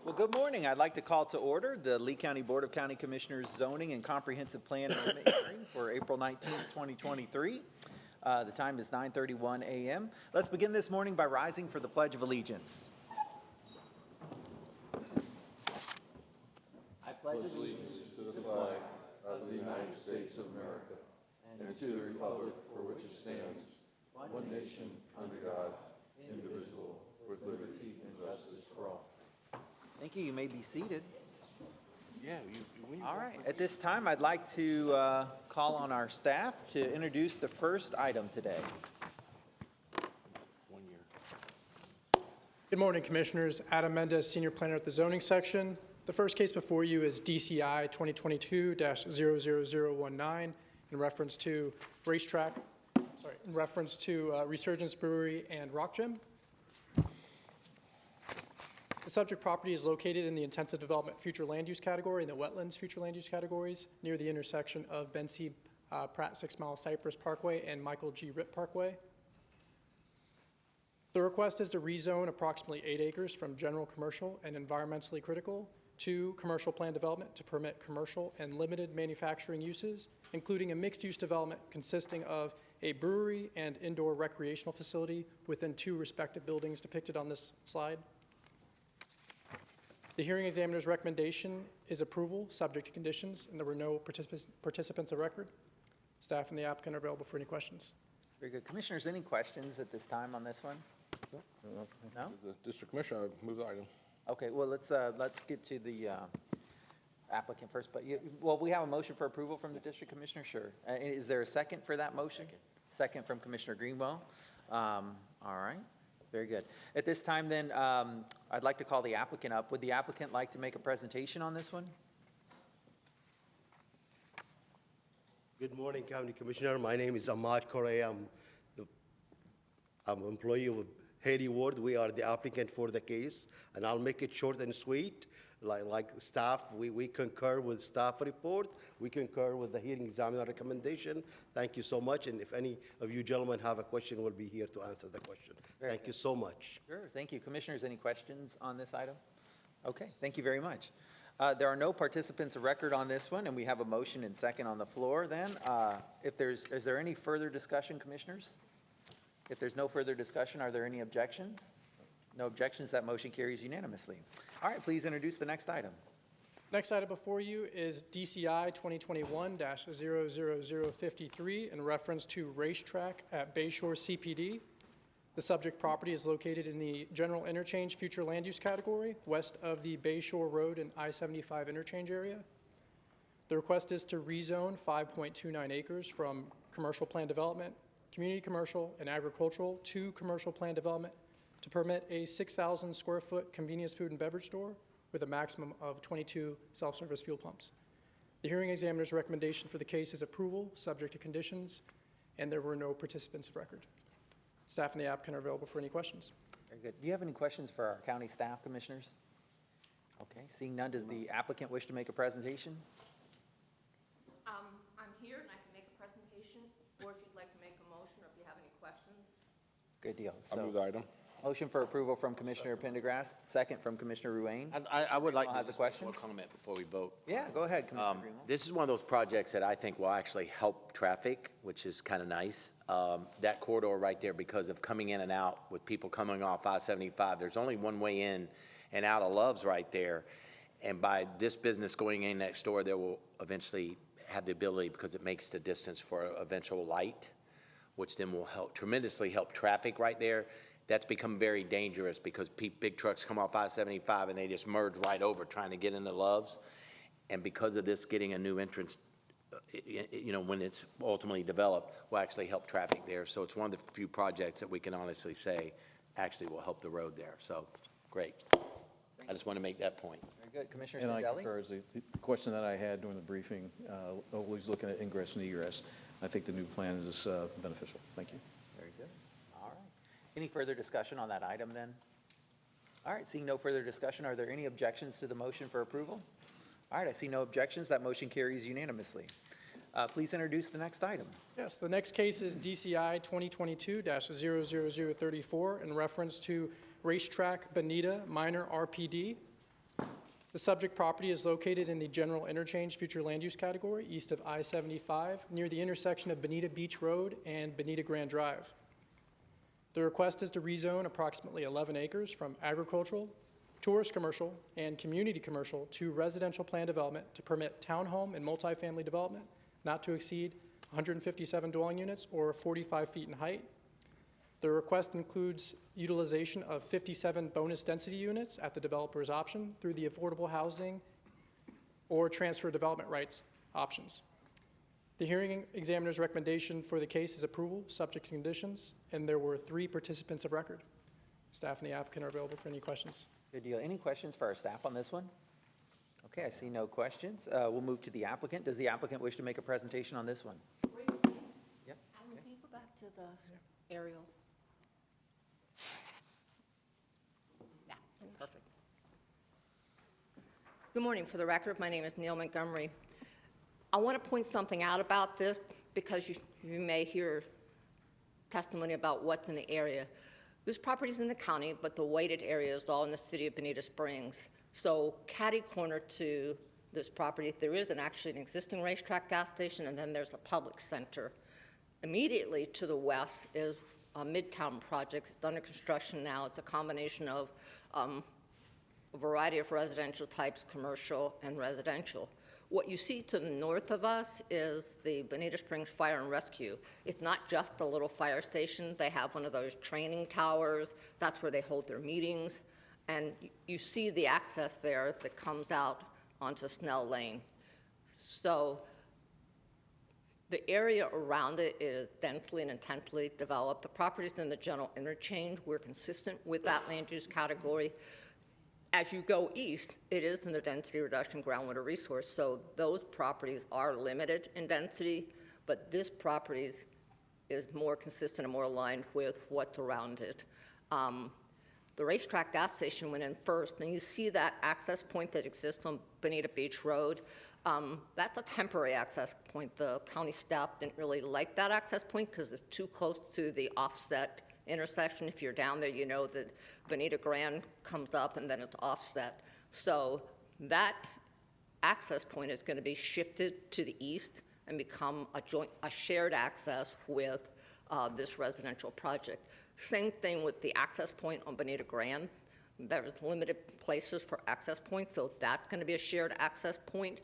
Well, good morning. I'd like to call to order the Lee County Board of County Commissioners Zoning and Comprehensive Plan Amendment hearing for April 19th, 2023. The time is 9:31 a.m. Let's begin this morning by rising for the Pledge of Allegiance. I pledge allegiance to the flag of the United States of America and to the republic for which it stands, one nation, under God, indivisible, with liberty and justice for all. Thank you. You may be seated. Yeah. All right. At this time, I'd like to call on our staff to introduce the first item today. 1 year. Good morning, Commissioners. Adam Mendez, Senior Planner at the Zoning Section. The first case before you is DCI 2022-00019 in reference to Resurgence Brewery and Rock Gym. The subject property is located in the Intensive Development Future Land Use category and the Wetlands Future Land Use categories near the intersection of Ben C. Pratt 6 Mile Cypress Parkway and Michael G. Ripp Parkway. The request is to rezone approximately 8 acres from general commercial and environmentally critical to commercial plan development to permit commercial and limited manufacturing uses, including a mixed-use development consisting of a brewery and indoor recreational facility within 2 respective buildings depicted on this slide. The hearing examiner's recommendation is approval, subject to conditions, and there were no participants of record. Staff and the applicant are available for any questions. Very good. Commissioners, any questions at this time on this one? No? The District Commissioner, I move the item. Okay, well, let's get to the applicant first. But we have a motion for approval from the District Commissioner. Sure. Is there a second for that motion? Second from Commissioner Greenwell. All right. Very good. At this time, then, I'd like to call the applicant up. Would the applicant like to make a presentation on this one? Good morning, County Commissioner. My name is Ahmad Correa. I'm an employee of Haley Ward. We are the applicant for the case, and I'll make it short and sweet. Like staff, we concur with staff report. We concur with the hearing examiner recommendation. Thank you so much. And if any of you gentlemen have a question, we'll be here to answer the question. Thank you so much. Sure. Thank you. Commissioners, any questions on this item? Okay. Thank you very much. There are no participants of record on this one, and we have a motion and second on the floor then. Is there any further discussion, Commissioners? If there's no further discussion, are there any objections? No objections. That motion carries unanimously. All right, please introduce the next item. Next item before you is DCI 2021-00053 in reference to racetrack at Bayshore CPD. The subject property is located in the General Interchange Future Land Use category, west of the Bayshore Road and I-75 interchange area. The request is to rezone 5.29 acres from commercial plan development, community commercial, and agricultural to commercial plan development to permit a 6,000 square foot convenience food and beverage store with a maximum of 22 self-service fuel pumps. The hearing examiner's recommendation for the case is approval, subject to conditions, and there were no participants of record. Staff and the applicant are available for any questions. Very good. Do you have any questions for our county staff, Commissioners? Okay, seeing none, does the applicant wish to make a presentation? I'm here and I can make a presentation, or if you'd like to make a motion, or if you have any questions. Good deal. I move the item. Motion for approval from Commissioner Pendergrass, second from Commissioner Ruane. I would like to has a question? one comment before we vote. Yeah, go ahead, Commissioner Greenwell. This is one of those projects that I think will actually help traffic, which is kind of nice. That corridor right there, because of coming in and out with people coming off I-75, there's only one way in and out of Love's right there. And by this business going in next door, they will eventually have the ability, because it makes the distance for eventual light, which then will tremendously help traffic right there. That's become very dangerous because big trucks come off I-75 and they just merge right over trying to get into Love's. And because of this getting a new entrance, when it's ultimately developed, will actually help traffic there. So it's one of the few projects that we can honestly say actually will help the road there. So great. I just want to make that point. Very good. Commissioner And I Sindelli? concur. The question that I had during the briefing, always looking at ingress and egress. I think the new plan is beneficial. Thank you. Very good. All right. Any further discussion on that item then? All right, seeing no further discussion, are there any objections to the motion for approval? All right, I see no objections. That motion carries unanimously. Please introduce the next item. Yes, the next case is DCI 2022-00034 in reference to Racetrack Bonita Minor RPD. The subject property is located in the general interchange future land use category east of I-75 near the intersection of Bonita Beach Road and Bonita Grand Drive. The request is to rezone approximately 11 acres from agricultural, tourist commercial, and community commercial to residential plan development to permit townhome and multifamily development not to exceed 157 dwelling units or 45 feet in height. The request includes utilization of 57 bonus density units at the developer's option through the affordable housing or transfer development rights options. The hearing examiner's recommendation for the case is approval, subject to conditions, and there were 3 participants of record. Staff and the applicant are available for any questions. Good deal. Any questions for our staff on this one? Okay, I see no questions. We'll move to the applicant. Does the applicant wish to make a presentation on this one? Yep. Alan, can you go back to the aerial? Yeah, perfect. Good morning. For the record, my name is Neil Montgomery. I want to point something out about this because you may hear testimony about what's in the area. This property is in the county, but the weighted area is all in the city of Bonita Springs. So catty corner to this property, there is actually an existing racetrack gas station, and then there's a public center. Immediately to the west is a Midtown project. It's under construction now. It's a combination of a variety of residential types, commercial and residential. What you see to the north of us is the Bonita Springs Fire and Rescue. It's not just a little fire station. They have one of those training towers. That's where they hold their meetings. And you see the access there that comes out onto Snell Lane. So the area around it is densely and intensely developed. The properties in the general interchange, we're consistent with that land use category. As you go east, it is in the density reduction groundwater resource, so those properties are limited in density, but this property is more consistent and more aligned with what's around it. The racetrack gas station went in first, and you see that access point that exists on Bonita Beach Road. That's a temporary access point. The county staff didn't really like that access point because it's too close to the offset intersection. If you're down there, you know that Bonita Grand comes up and then it's offset. So that access point is going to be shifted to the east and become a shared access with this residential project. Same thing with the access point on Bonita Grand. There's limited places for access points, so that's going to be a shared access point.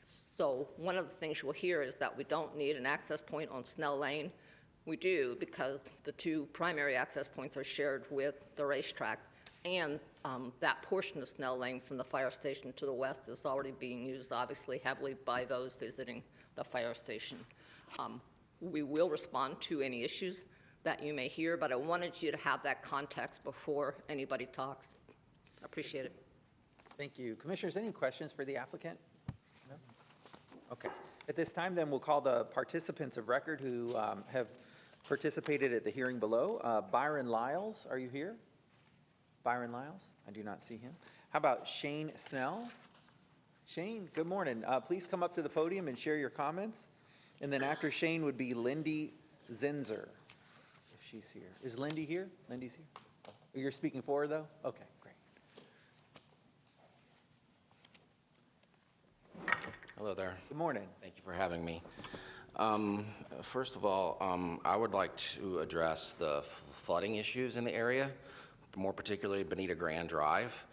So one of the things you'll hear is that we don't need an access point on Snell Lane. We do, because the 2 primary access points are shared with the racetrack, and that portion of Snell Lane from the fire station to the west is already being used, obviously, heavily by those visiting the fire station. We will respond to any issues that you may hear, but I wanted you to have that context before anybody talks. I appreciate it. Thank you. Commissioners, any questions for the applicant? No? Okay. At this time, then, we'll call the participants of record who have participated at the hearing below. Byron Lyles, are you here? Byron Lyles? I do not see him. How about Shane Snell? Shane, good morning. Please come up to the podium and share your comments. And then after Shane would be Lindy Zinzer, if she's here. Is Lindy here? Lindy's here? Oh, you're speaking for her, though? Okay, great. Hello there. Good morning. Thank you for having me. First of all, I would like to address the flooding issues in the area, more particularly Bonita Grand Drive.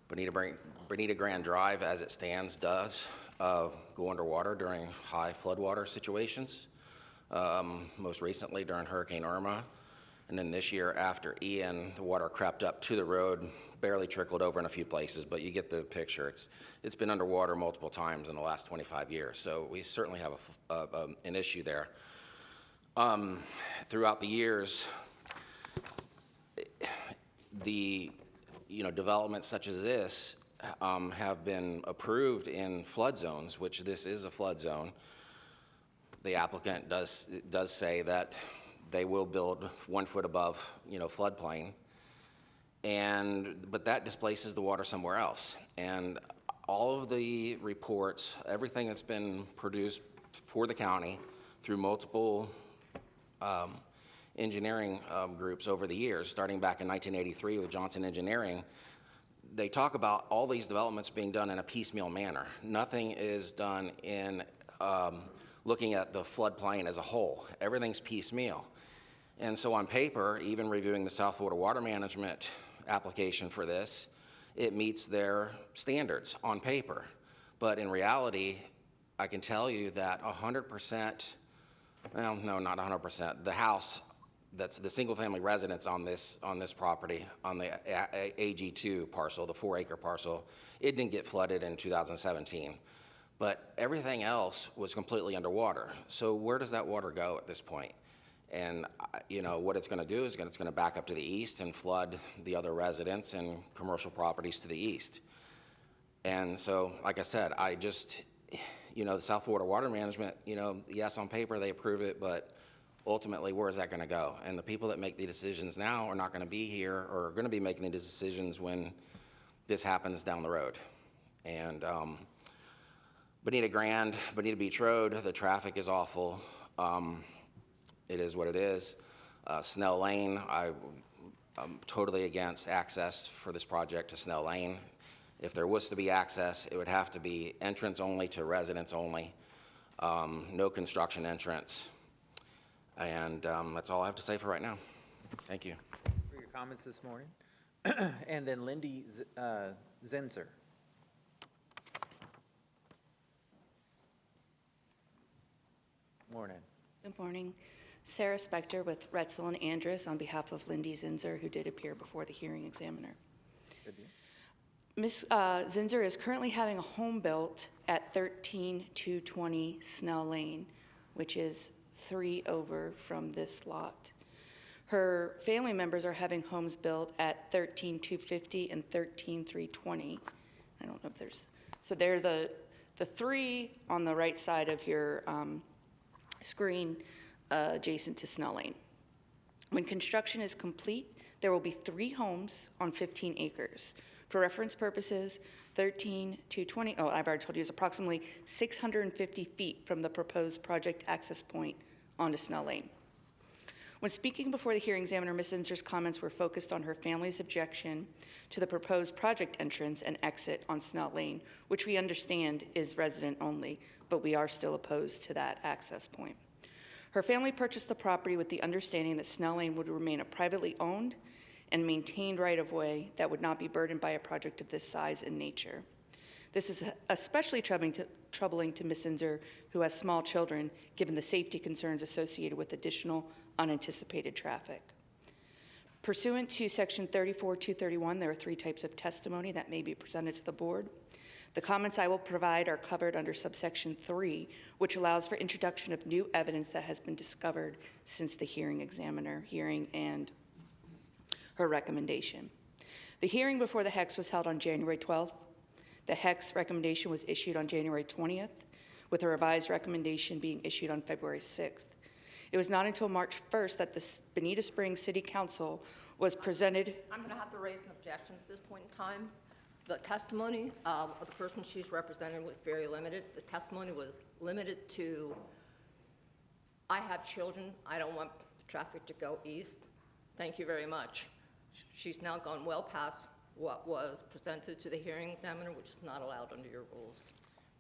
Bonita Grand Drive, as it stands, does go underwater during high floodwater situations, most recently during Hurricane Irma. And then this year after Ian, the water crept up to the road, barely trickled over in a few places, but you get the picture. It's been underwater multiple times in the last 25 years, so we certainly have an issue there. Throughout the years, developments such as this have been approved in flood zones, which this is a flood zone. The applicant does say that they will build 1 foot above, floodplain. But that displaces the water somewhere else. And all of the reports, everything that's been produced for the county through multiple engineering groups over the years, starting back in 1983 with Johnson Engineering, they talk about all these developments being done in a piecemeal manner. Nothing is done in looking at the floodplain as a whole. Everything's piecemeal. And so on paper, even reviewing the South Florida Water Management application for this, it meets their standards on paper. But in reality, I can tell you that 100%, well, no, not 100%, the house, that's the single-family residence on this property, on the AG2 parcel, the 4-acre parcel, it didn't get flooded in 2017. But everything else was completely underwater. So where does that water go at this point? And, you know, what it's going to do is it's going to back up to the east and flood the other residents and commercial properties to the east. And so, like I said, I just, you know, the South Florida Water Management, you know, yes, on paper they approve it, but ultimately, where is that going to go? And the people that make the decisions now are not going to be here or are going to be making the decisions when this happens down the road. And Bonita Beach Road, the traffic is awful. It is what it is. Snell Lane, I'm totally against access for this project to Snell Lane. If there was to be access, it would have to be entrance only to residents only, no construction entrance. And that's all I have to say for right now. Thank you. For your comments this morning. And then Lindy Zinser. Morning. Good morning. Sarah Spector with Retzel and Andrus on behalf of Lindy Zinser, who did appear before the hearing examiner. Good deal. Ms. Zinser is currently having a home built at 13220 Snell Lane, which is 3 over from this lot. Her family members are having homes built at 13250 and 13320. I don't know if there's, so they're the 3 on the right side of your screen adjacent to Snell Lane. When construction is complete, there will be 3 homes on 15 acres. For reference purposes, 13220, oh, I've already told you, is approximately 650 feet from the proposed project access point onto Snell Lane. When speaking before the hearing examiner, Ms. Zinser's comments were focused on her family's objection to the proposed project entrance and exit on Snell Lane, which we understand is resident only, but we are still opposed to that access point. Her family purchased the property with the understanding that Snell Lane would remain a privately owned and maintained right-of-way that would not be burdened by a project of this size and nature. This is especially troubling to Ms. Zinser, who has small children, given the safety concerns associated with additional unanticipated traffic. Pursuant to Section 34-231, there are 3 types of testimony that may be presented to the board. The comments I will provide are covered under subsection 3, which allows for introduction of new evidence that has been discovered since the hearing examiner hearing and her recommendation. The hearing before the HEX was held on January 12th. The HEX recommendation was issued on January 20th, with a revised recommendation being issued on February 6th. It was not until March 1st that the Bonita Springs City Council was presented. I'm going to have to raise an objection at this point in time. The testimony of the person she's representing was very limited. The testimony was limited to, I have children, I don't want the traffic to go east. Thank you very much. She's now gone well past what was presented to the hearing examiner, which is not allowed under your rules.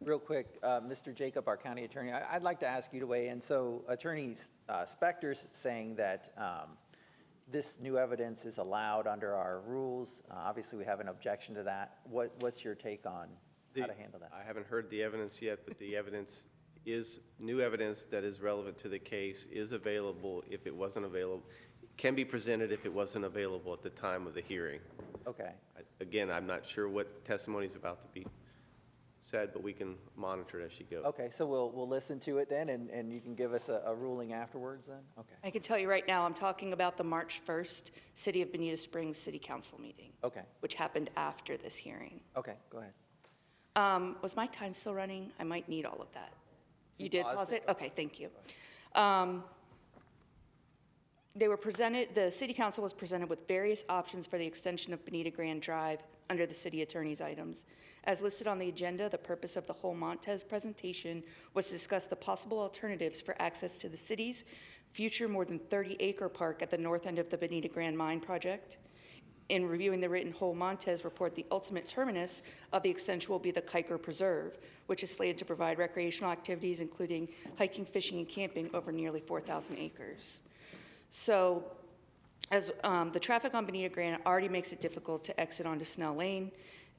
Real quick, Mr. Jacob, our county attorney, I'd like to ask you to weigh in. So Attorney Spector's saying that this new evidence is allowed under our rules. Obviously, we have an objection to that. What's your take on how to handle that? I haven't heard the evidence yet, but the evidence is, new evidence that is relevant to the case is available if it wasn't available. It can be presented if it wasn't available at the time of the hearing. Okay. Again, I'm not sure what testimony is about to be said, but we can monitor it as she goes. Okay, so we'll listen to it then, and you can give us a ruling afterwards then? Okay. I can tell you right now, I'm talking about the March 1st City of Bonita Springs City Council meeting, Okay. which happened after this hearing. Okay, go ahead. Was my time still running? I might need all of that. You You did paused pause it? it? Okay, thank you. They were presented, the City Council was presented with various options for the extension of Bonita Grand Drive under the city attorney's items. As listed on the agenda, the purpose of the whole Montez presentation was to discuss the possible alternatives for access to the city's future more than 30-acre park at the north end of the Bonita Grand Mine project. In reviewing the written whole Montez report, the ultimate terminus of the extension will be the Kiker Preserve, which is slated to provide recreational activities, including hiking, fishing, and camping over nearly 4,000 acres. So, as the traffic on Bonita Grande already makes it difficult to exit onto Snell Lane,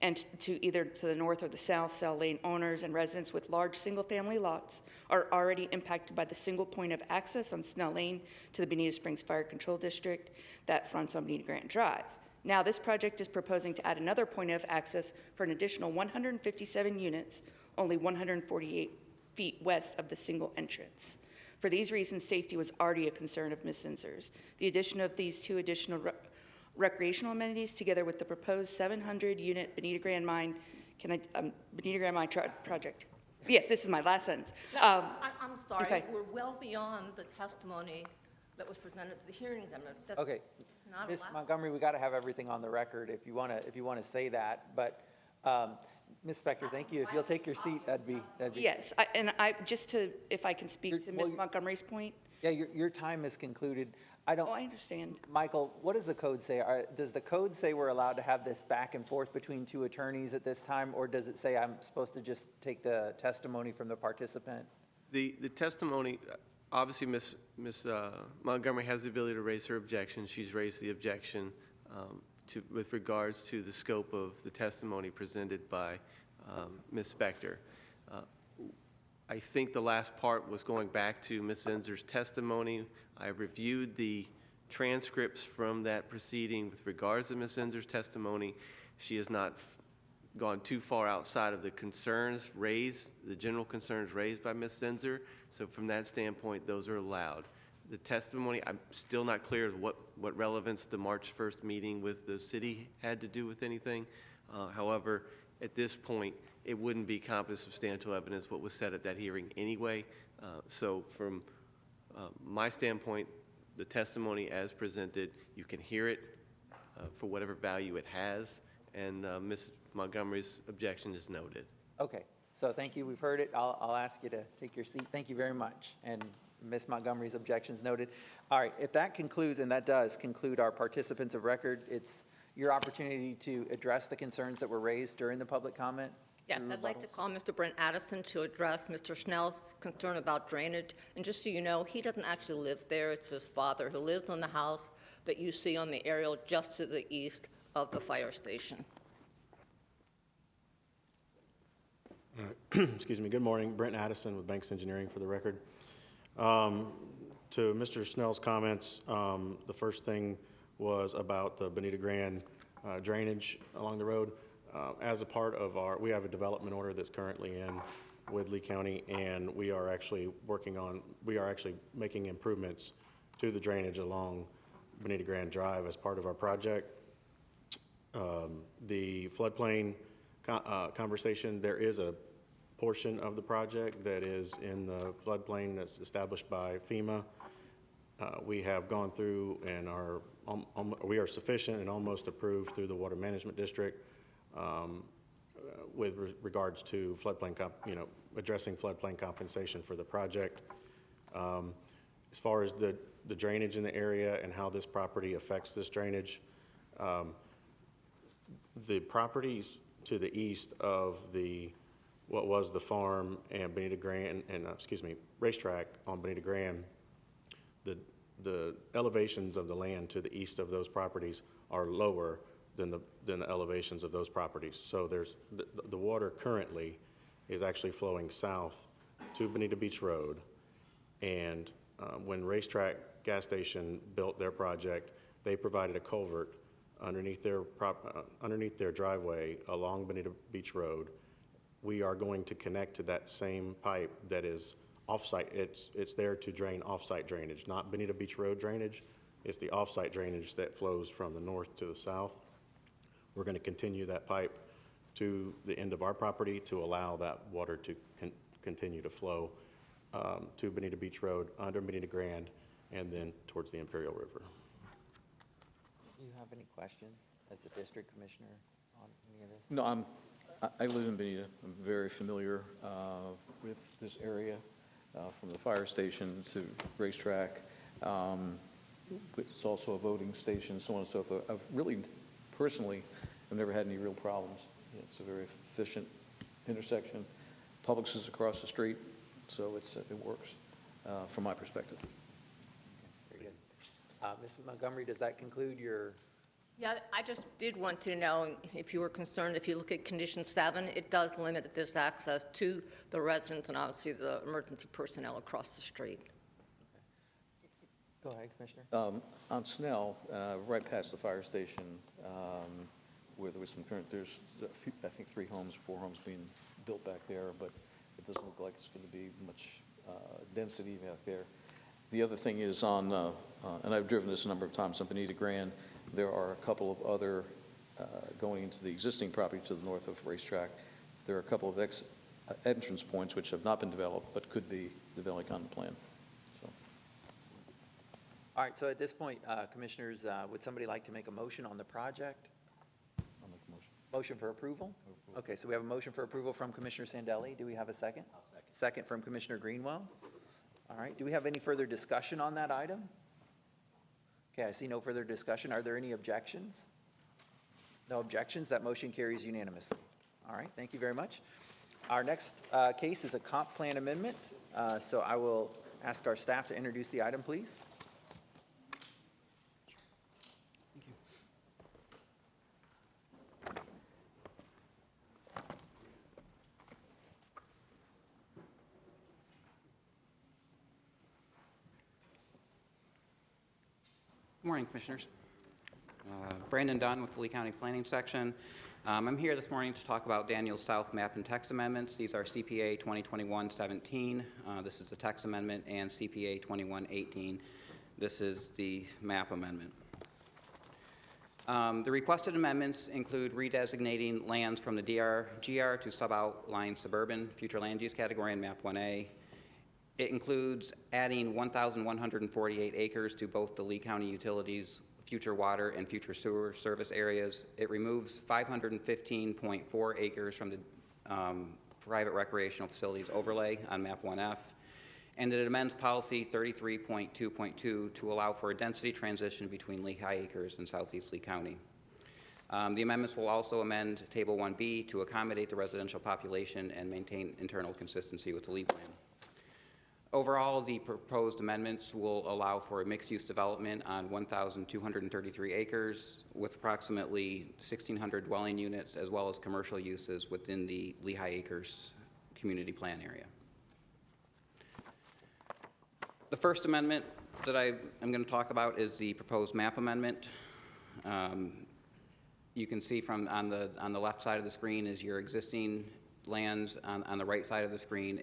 and to either to the north or the south, Snell Lane owners and residents with large single-family lots are already impacted by the single point of access on Snell Lane to the Bonita Springs Fire Control District that fronts on Bonita Grande Drive. Now, this project is proposing to add another point of access for an additional 157 units, only 148 feet west of the single entrance. For these reasons, safety was already a concern of Ms. Zinzer's. The addition of these two additional recreational amenities, together with the proposed 700-unit Bonita Grande Mine, project. Yes, this is my last sentence. I'm sorry, okay. we're well beyond the testimony that was presented at the hearing examiner. That's Okay, not Ms. allowed. Montgomery, we got to have everything on the record if you want to say that, but Ms. Spector, thank you. If you'll take your seat, that'd be. Yes, if I can speak to Ms. Montgomery's point. Yeah, your time is concluded. I understand. Michael, what does the code say? Does the code say we're allowed to have this back and forth between two attorneys at this time, or does it say I'm supposed to just take the testimony from the participant? The testimony, obviously, Ms. Montgomery has the ability to raise her objection. She's raised the objection with regards to the scope of the testimony presented by Ms. Spector. I think the last part was going back to Ms. Zinzer's testimony. I reviewed the transcripts from that proceeding with regards to Ms. Zinzer's testimony. She has not gone too far outside of the concerns raised, the general concerns raised by Ms. Zinzer. So from that standpoint, those are allowed. The testimony, I'm still not clear what relevance the March 1st meeting with the city had to do with anything. However, at this point, it wouldn't be competent substantial evidence what was said at that hearing anyway. So from my standpoint, the testimony as presented, you can hear it for whatever value it has, and Ms. Montgomery's objection is noted. Okay, so thank you. We've heard it. I'll ask you to take your seat. Thank you very much. And Ms. Montgomery's objections noted. All right, if that concludes, and that does conclude our participants of record, it's your opportunity to address the concerns that were raised during the public comment. Yes, I'd like to call Mr. Brent Addison to address Mr. Schnell's concern about drainage. And just so you know, he doesn't actually live there. It's his father who lives in the house that you see on the aerial just to the east of the fire station. Excuse me. Good morning. Brent Addison with Banks Engineering for the record. To Mr. Snell's comments, the first thing was about the Bonita Grande drainage along the road. As a part of we have a development order that's currently in with Lee County, and we are actually making improvements to the drainage along Bonita Grande Drive as part of our project. The floodplain conversation, there is a portion of the project that is in the floodplain that's established by FEMA. We have gone through and we are sufficient and almost approved through the Water Management District with regards to floodplain, addressing floodplain compensation for the project. As far as the drainage in the area and how this property affects this drainage, the properties to the east of what was the farm and Bonita Grande, and racetrack on Bonita Grande, the elevations of the land to the east of those properties are lower than the elevations of those properties. So there's the water currently is actually flowing south to Bonita Beach Road, and when Racetrack Gas Station built their project, they provided a culvert underneath their driveway along Bonita Beach Road. We are going to connect to that same pipe that is offsite. It's there to drain offsite drainage, not Bonita Beach Road drainage. It's the offsite drainage that flows from the north to the south. We're going to continue that pipe to the end of our property to allow that water to continue to flow to Bonita Beach Road, under Bonita Grande, and then towards the Imperial River. Do you have any questions as the district commissioner on any of this? No, I live in Bonita. I'm very familiar with this area, from the fire station to racetrack. It's also a voting station, so on and so forth. I've really personally have never had any real problems. It's a very efficient intersection. Publix is across the street, so it works from my perspective. Very good. Mrs. Montgomery, does that conclude your? Yeah, I just did want to know if you were concerned, if you look at condition 7, it does limit this access to the residents and obviously the emergency personnel across the street. Go ahead, Commissioner. On Snell, right past the fire station, where there was some current, there's a few, I think 4 homes being built back there, but it doesn't look like it's going to be much density back there. The other thing is on, and I've driven this a number of times on Bonita Grand, there are a couple of other, going into the existing property to the north of Racetrack, there are a couple of entrance points which have not been developed, but could be developed on the plan. So. All right, so at this point, Commissioners, would somebody like to make a motion on the project? I'll make a motion. Motion for approval? Okay, so we have a motion for approval from Commissioner Sandelli. Do we have a second? I'll second. Second from Commissioner Greenwell. All right, do we have any further discussion on that item? Okay, I see no further discussion. Are there any objections? No objections. That motion carries unanimously. All right, thank you very much. Our next case is a comp plan amendment. So I will ask our staff to introduce the item, please. Good morning, Commissioners. Brandon Dunn with the Lee County Planning Section. I'm here this morning to talk about Daniel's South map and text amendments. These are CPA 2021-17. This is the text amendment, and CPA 21-18. This is the map amendment. The requested amendments include redesignating lands from the DRGR to sub-outlying suburban future land use category in map 1A. It includes adding 1,148 acres to both the Lee County Utilities future water and future sewer service areas. It removes 515.4 acres from the private recreational facilities overlay on map 1F. And it amends policy 33.2.2 to allow for a density transition between Lehigh Acres and Southeast Lee County. The amendments will also amend Table 1B to accommodate the residential population and maintain internal consistency with the Lee plan. Overall, the proposed amendments will allow for a mixed-use development on 1,233 acres with approximately 1,600 dwelling units as well as commercial uses within the Lehigh Acres community plan area. The first amendment that I am going to talk about is the proposed map amendment. You can see from on the left side of the screen is your existing lands. On the right side of the screen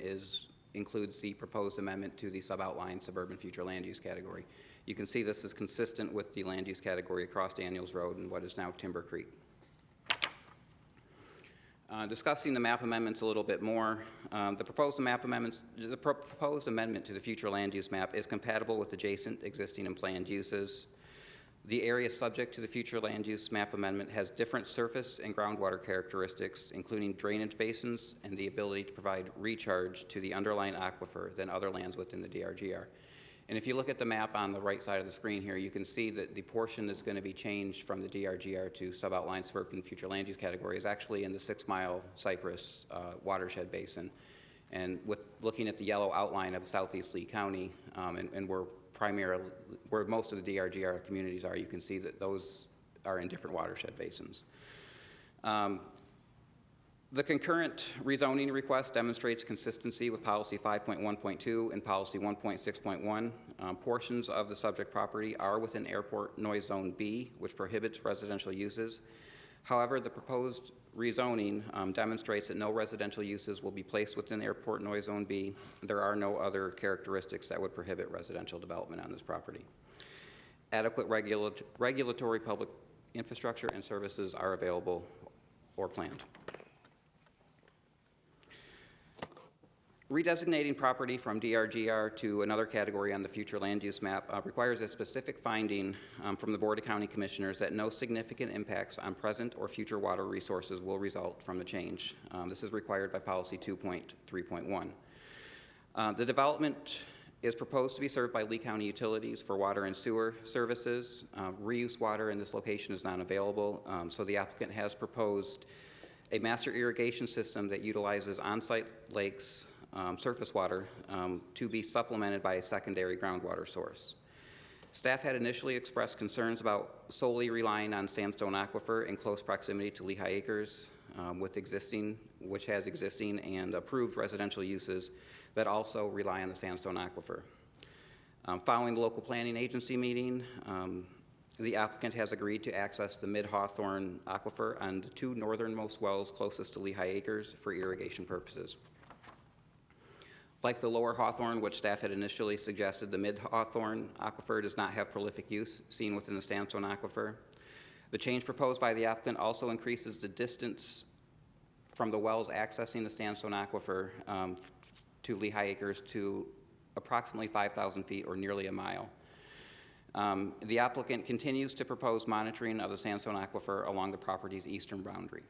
includes the proposed amendment to the sub-outlying suburban future land use category. You can see this is consistent with the land use category across Daniels Road and what is now Timber Creek. Discussing the map amendments a little bit more, the proposed amendment to the future land use map is compatible with adjacent existing and planned uses. The area subject to the future land use map amendment has different surface and groundwater characteristics, including drainage basins and the ability to provide recharge to the underlying aquifer than other lands within the DRGR. And if you look at the map on the right side of the screen here, you can see that the portion that's going to be changed from the DRGR to sub-outlying suburban future land use category is actually in the 6 Mile Cypress watershed basin. And with looking at the yellow outline of Southeast Lee County, and where most of the DRGR communities are, you can see that those are in different watershed basins. The concurrent rezoning request demonstrates consistency with policy 5.1.2 and policy 1.6.1. Portions of the subject property are within airport noise zone B, which prohibits residential uses. However, the proposed rezoning demonstrates that no residential uses will be placed within airport noise zone B. There are no other characteristics that would prohibit residential development on this property. Adequate regulatory public infrastructure and services are available or planned. Redesignating property from DRGR to another category on the future land use map requires a specific finding from the Board of County Commissioners that no significant impacts on present or future water resources will result from the change. This is required by policy 2.3.1. The development is proposed to be served by Lee County Utilities for water and sewer services. Reuse water in this location is not available, so the applicant has proposed a master irrigation system that utilizes on-site lakes, surface water, to be supplemented by a secondary groundwater source. Staff had initially expressed concerns about solely relying on sandstone aquifer in close proximity to Lehigh Acres, which has existing and approved residential uses that also rely on the sandstone aquifer. Following the local planning agency meeting, the applicant has agreed to access the Mid-Hawthorne aquifer on the two northernmost wells closest to Lehigh Acres for irrigation purposes. Like the lower Hawthorne, which staff had initially suggested, the Mid-Hawthorne aquifer does not have prolific use seen within the sandstone aquifer. The change proposed by the applicant also increases the distance from the wells accessing the sandstone aquifer to Lehigh Acres to approximately 5,000 feet or nearly a mile. The applicant continues to propose monitoring of the sandstone aquifer along the property's eastern boundary.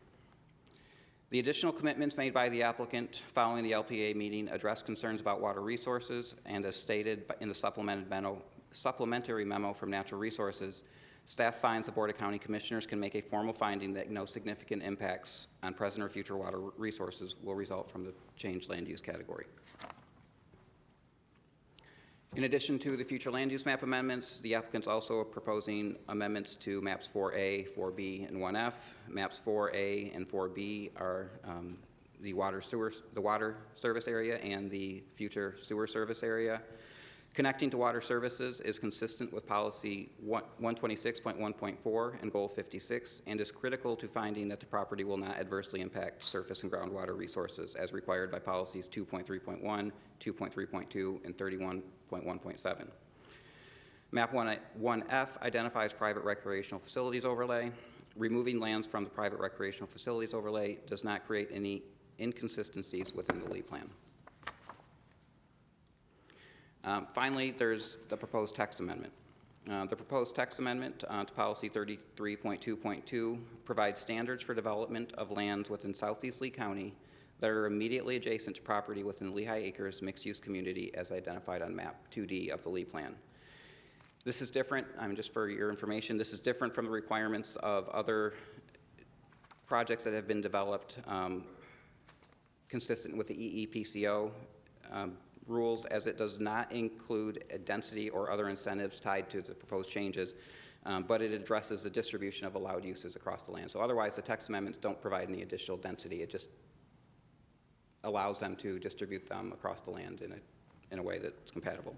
The additional commitments made by the applicant following the LPA meeting address concerns about water resources, and as stated in the supplementary memo from Natural Resources, staff finds the Board of County Commissioners can make a formal finding that no significant impacts on present or future water resources will result from the changed land use category. In addition to the future land use map amendments, the applicants also are proposing amendments to maps 4A, 4B, and 1F. Maps 4A and 4B are the water service area and the future sewer service area. Connecting to water services is consistent with policy 126.1.4 and goal 56, and is critical to finding that the property will not adversely impact surface and groundwater resources as required by policies 2.3.1, 2.3.2, and 31.1.7. Map 1F identifies private recreational facilities overlay. Removing lands from the private recreational facilities overlay does not create any inconsistencies within the Lee plan. Finally, there's the proposed text amendment. The proposed text amendment to policy 33.2.2 provides standards for development of lands within Southeast Lee County that are immediately adjacent to property within Lehigh Acres mixed-use community as identified on map 2D of the Lee plan. This is different, just for your information, this is different from the requirements of other projects that have been developed consistent with the EEPCO rules, as it does not include a density or other incentives tied to the proposed changes, but it addresses the distribution of allowed uses across the land. So otherwise, the text amendments don't provide any additional density. It just allows them to distribute them across the land in a way that's compatible.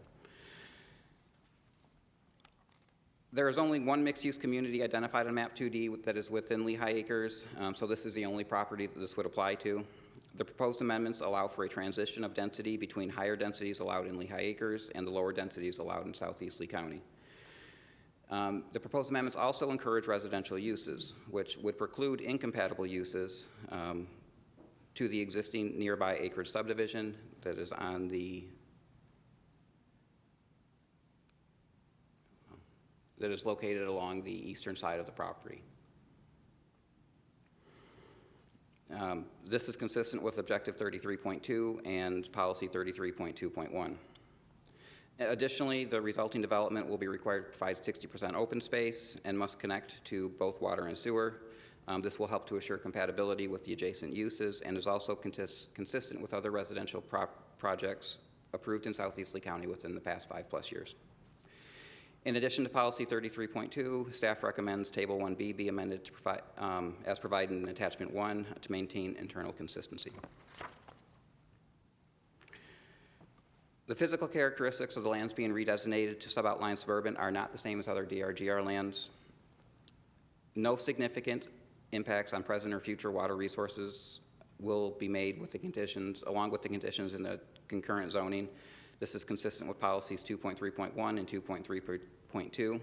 There is only one mixed-use community identified on map 2D that is within Lehigh Acres, so this is the only property that this would apply to. The proposed amendments allow for a transition of density between higher densities allowed in Lehigh Acres and the lower densities allowed in Southeast Lee County. The proposed amendments also encourage residential uses, which would preclude incompatible uses to the existing nearby acreage subdivision that is on that is located along the eastern side of the property. This is consistent with Objective 33.2 and Policy 33.2.1. Additionally, the resulting development will be required to provide 60% open space and must connect to both water and sewer. This will help to assure compatibility with the adjacent uses and is also consistent with other residential projects approved in Southeast Lee County within the past 5+ years. In addition to Policy 33.2, staff recommends Table 1B be amended to provide, as provided in Attachment 1 to maintain internal consistency. The physical characteristics of the lands being redesignated to suboutline suburban are not the same as other DRGR lands. No significant impacts on present or future water resources will be made with the conditions, along with the conditions in the concurrent zoning. This is consistent with policies 2.3.1 and 2.3.2.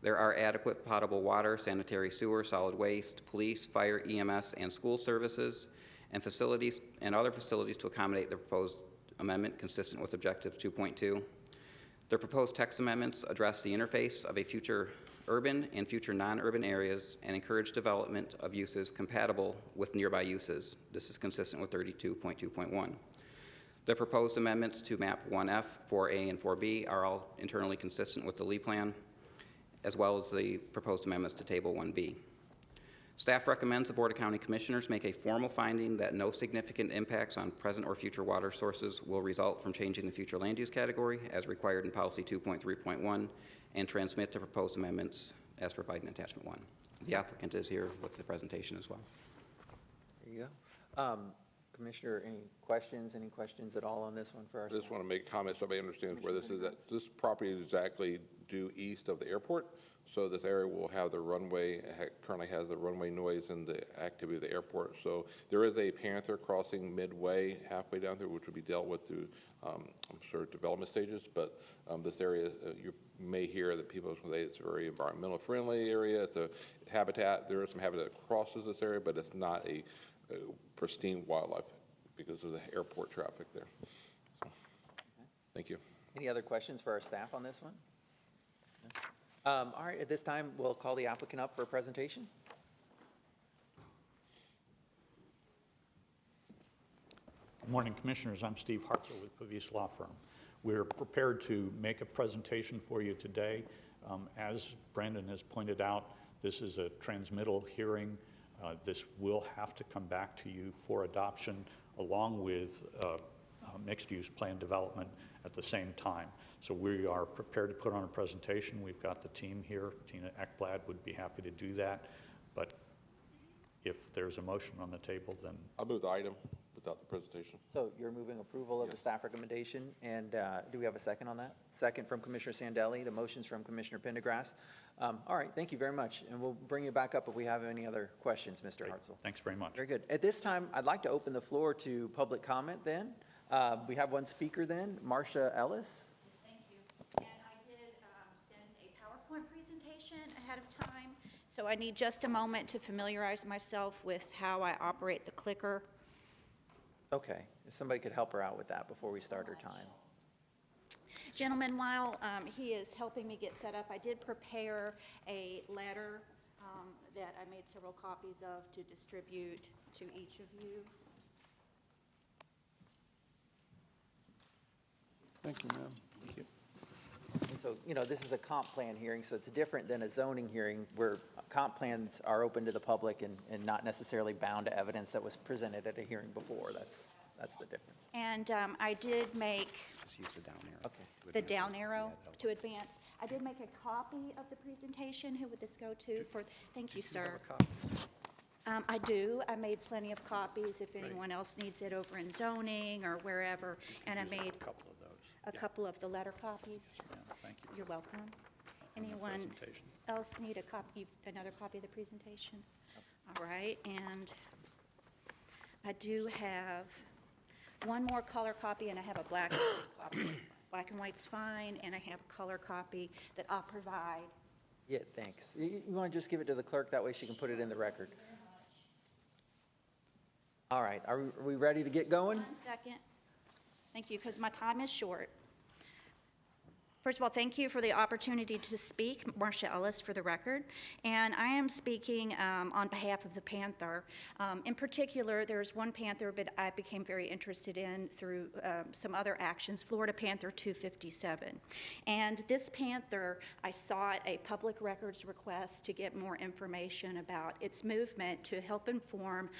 There are adequate potable water, sanitary sewer, solid waste, police, fire, EMS, and school services, and facilities and other facilities to accommodate the proposed amendment consistent with Objective 2.2. The proposed text amendments address the interface of a future urban and future non-urban areas and encourage development of uses compatible with nearby uses. This is consistent with 32.2.1. The proposed amendments to map 1F, 4A, and 4B are all internally consistent with the Lee plan, as well as the proposed amendments to Table 1B. Staff recommends the Board of County Commissioners make a formal finding that no significant impacts on present or future water sources will result from changing the future land use category as required in Policy 2.3.1, and transmit the proposed amendments as provided in Attachment 1. The applicant is here with the presentation as well. There you go. Commissioner, any questions at all on this one for our I just staff? want to make a comment so everybody understands where this is at. This property is exactly due east of the airport, so this area will have the runway, currently has the runway noise and the activity of the airport. So there is a panther crossing midway, halfway down there, which will be dealt with through, I'm sure, development stages. But this area, you may hear that people say it's a very environmental friendly area. It's a habitat. There is some habitat that crosses this area, but it's not a pristine wildlife because of the airport traffic there. So, thank you. Any other questions for our staff on this one? No? All right, at this time, we'll call the applicant up for a presentation. Good morning, Commissioners. I'm Steve Hartzell with Pavis Law Firm. We're prepared to make a presentation for you today. As Brandon has pointed out, this is a transmittal hearing. This will have to come back to you for adoption along with mixed-use plan development at the same time. So we are prepared to put on a presentation. We've got the team here. Tina Ekblad would be happy to do that. But if there's a motion on the table, then I'll move the item without the presentation. So you're moving approval of the staff recommendation, and do we have a second on that? Second from Commissioner Sandelli, the motion's from Commissioner Pendergrass. All right, thank you very much, and we'll bring you back up if we have any other questions, Mr. Hartzell. thanks very much. Very good. At this time, I'd like to open the floor to public comment then. We have one speaker then, Marcia Ellis. Yes, thank you. And I did send a PowerPoint presentation ahead of time, so I need just a moment to familiarize myself with how I operate the clicker. Okay, if somebody could help her out with that before we start her time. Gentlemen, while he is helping me get set up, I did prepare a letter that I made several copies of to distribute to each of you. Thank you, ma'am. Thank you. And so, you know, this is a comp plan hearing, so it's different than a zoning hearing where comp plans are open to the public and not necessarily bound to evidence that was presented at a hearing before. That's the difference. And I did make Just use the down arrow. Okay. to the advance down this. arrow Yeah, that'll to advance. I did make a copy of the presentation. Who would this go to? Thank you, sir. I do. I made plenty of copies if anyone else needs it over in zoning or wherever. And I made A couple of those. a couple of the letter copies. Yeah, thank you. You're welcome. On the Anyone presentation. else need a copy, another copy of the presentation? All right, and I do have one more color copy, and I have a black and white copy. Black and white's fine, and I have a color copy that I'll provide. Yeah, thanks. You want to just give it to the clerk? That way she can put it in the record. All right, are we ready to get going? 1 second. Thank you, because my time is short. First of all, thank you for the opportunity to speak, Marcia Ellis for the record, and I am speaking on behalf of the panther. In particular, there's one panther that I became very interested in through some other actions, Florida Panther 257. And this panther, I sought a public records request to get more information about its movement to help inform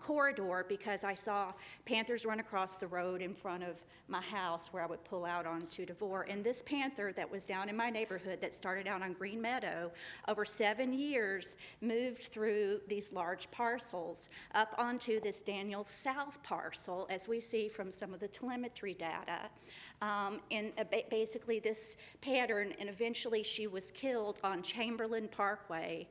corridor, because I saw panthers run across the road in front of my house where I would pull out onto DeVore. And this panther that was down in my neighborhood that started out on Green Meadow, over 7 years, moved through these large parcels up onto this Daniel South parcel, as we see from some of the telemetry data. Basically this pattern, and eventually she was killed on Chamberlain Parkway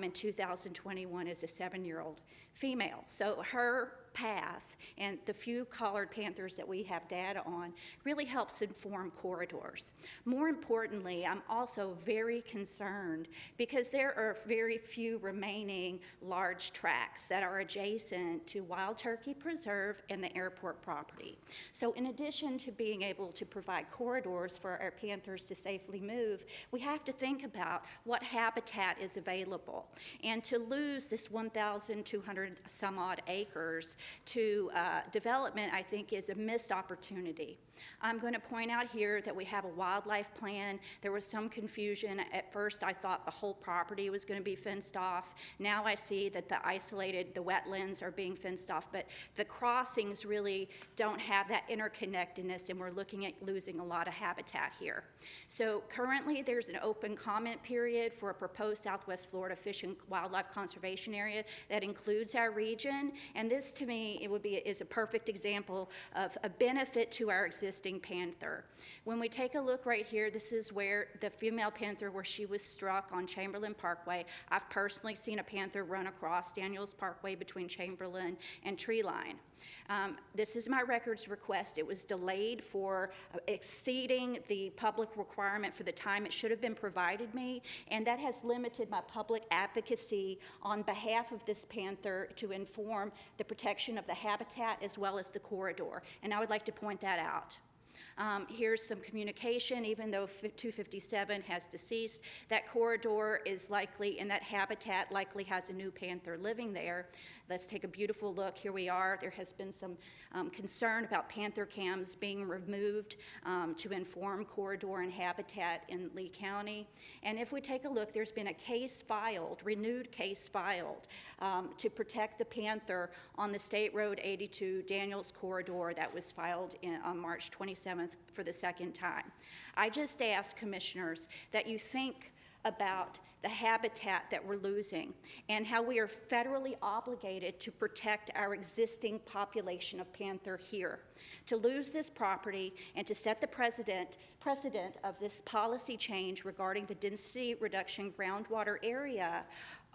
in 2021 as a 7-year-old female. So her path and the few collared panthers that we have data on really helps inform corridors. More importantly, I'm also very concerned because there are very few remaining large tracts that are adjacent to Wild Turkey Preserve and the airport property. So in addition to being able to provide corridors for our panthers to safely move, we have to think about what habitat is available. And to lose this 1,200 some odd acres to development, I think, is a missed opportunity. I'm going to point out here that we have a wildlife plan. There was some confusion. At first, I thought the whole property was going to be fenced off. Now I see that the wetlands are being fenced off, but the crossings really don't have that interconnectedness, and we're looking at losing a lot of habitat here. So currently, there's an open comment period for a proposed Southwest Florida Fish and Wildlife Conservation Area that includes our region, and this, to me, is a perfect example of a benefit to our existing panther. When we take a look right here, this is where the female panther, where she was struck on Chamberlain Parkway. I've personally seen a panther run across Daniels Parkway between Chamberlain and Treeline. This is my records request. It was delayed for exceeding the public requirement for the time it should have been provided me, and that has limited my public advocacy on behalf of this panther to inform the protection of the habitat as well as the corridor, and I would like to point that out. Here's some communication. Even though 257 has deceased, that corridor is likely, and that habitat likely has a new panther living there. Let's take a beautiful look. Here we are. There has been some concern about panther cams being removed to inform corridor and habitat in Lee County. And if we take a look, there's been a case filed, renewed case filed, to protect the panther on the State Road 82 Daniels corridor that was filed on March 27th for the second time. I just ask commissioners that you think about the habitat that we're losing and how we are federally obligated to protect our existing population of panther here. To lose this property and to set the precedent of this policy change regarding the density reduction groundwater area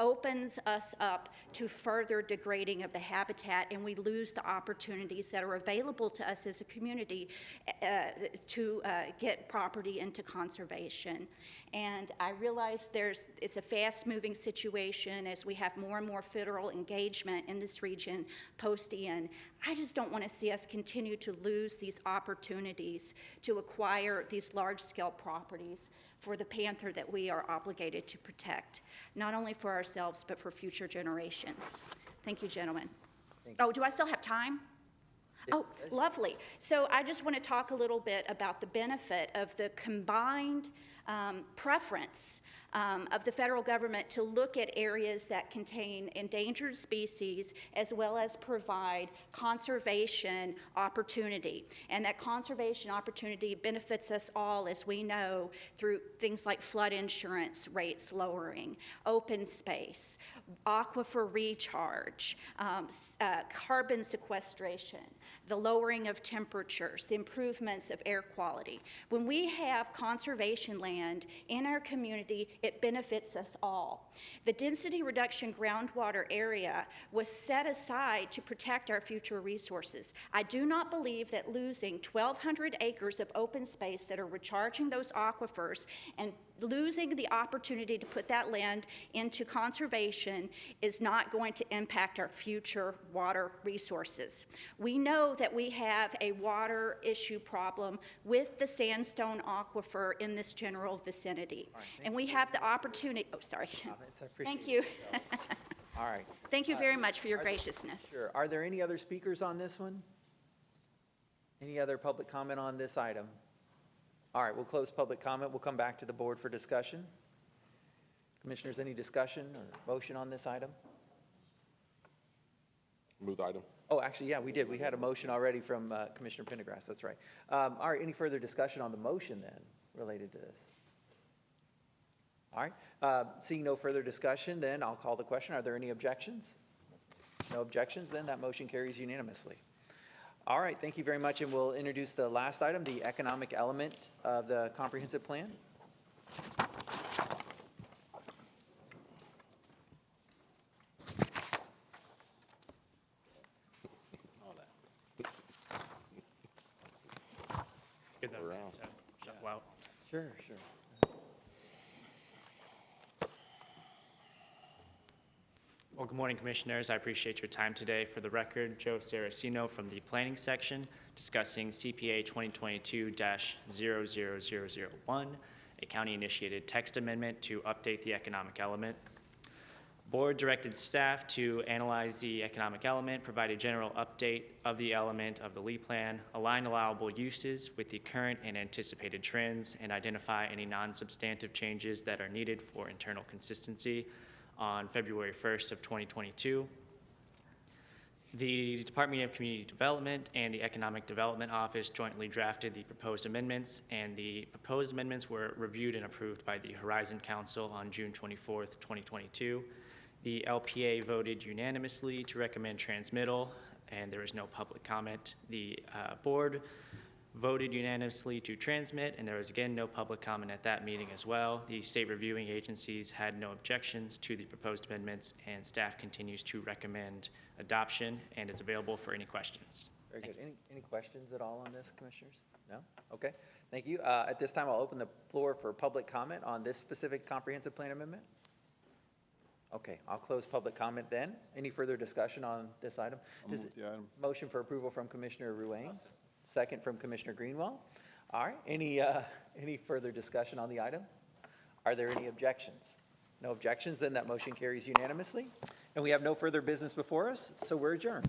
opens us up to further degrading of the habitat, and we lose the opportunities that are available to us as a community to get property into conservation. And I realize it's a fast-moving situation as we have more and more federal engagement in this region post-Ian. I just don't want to see us continue to lose these opportunities to acquire these large-scale properties for the panther that we are obligated to protect, not only for ourselves, but for future generations. Thank you, gentlemen. Oh, do I still have time? Oh, lovely. So I just want to talk a little bit about the benefit of the combined preference of the federal government to look at areas that contain endangered species as well as provide conservation opportunity. And that conservation opportunity benefits us all, as we know, through things like flood insurance rates lowering, open space, aquifer recharge, carbon sequestration, the lowering of temperatures, the improvements of air quality. When we have conservation land in our community, it benefits us all. The density reduction groundwater area was set aside to protect our future resources. I do not believe that losing 1,200 acres of open space that are recharging those aquifers and losing the opportunity to put that land into conservation is not going to impact our future water resources. We know that we have a water issue problem with the sandstone aquifer in this general vicinity. Right, and we have the opportunity, oh, sorry. Thank you. All right. Thank you very much for your graciousness. Sure. Are there any other speakers on this one? Any other public comment on this item? All right, we'll close public comment. We'll come back to the board for discussion. Commissioners, any discussion or motion on this item? Move the item. Oh, actually, yeah, we did. We had a motion already from Commissioner Pendergrass. That's right. All right, any further discussion on the motion then related to this? All right, seeing no further discussion, then I'll call the question. Are there any objections? No objections, then that motion carries unanimously. All right, thank you very much, and we'll introduce the last item, the economic element of the comprehensive plan. Get that around. Shuffle out. Sure. Well, good morning, Commissioners. I appreciate your time today. For the record, Joe Saracino from the Planning Section discussing CPA 2022-00001, a county-initiated text amendment to update the economic element. board directed staff to analyze the economic element, provide a general update of the element of the LEA plan, align allowable uses with the current and anticipated trends, and identify any non-substantive changes that are needed for internal consistency on February 1st of 2022. The Department of Community Development and the Economic Development Office jointly drafted the proposed amendments, and the proposed amendments were reviewed and approved by the Horizon Council on June 24th, 2022. The LPA voted unanimously to recommend transmittal, and there was no public comment. The board voted unanimously to transmit, and there was again no public comment at that meeting as well. The state reviewing agencies had no objections to the proposed amendments, and staff continues to recommend adoption and is available for any questions. Very good. Any questions at all on this, commissioners? No? Okay, thank you. At this time, I'll open the floor for public comment on this specific comprehensive plan amendment. Okay, I'll close public comment then. Any further discussion on this item? I'll move the item. Motion for approval from Commissioner Ruane, second from Commissioner Greenwell. All right, any further discussion on the item? Are there any objections? No objections, then that motion carries unanimously. And we have no further business before us, so we're adjourned.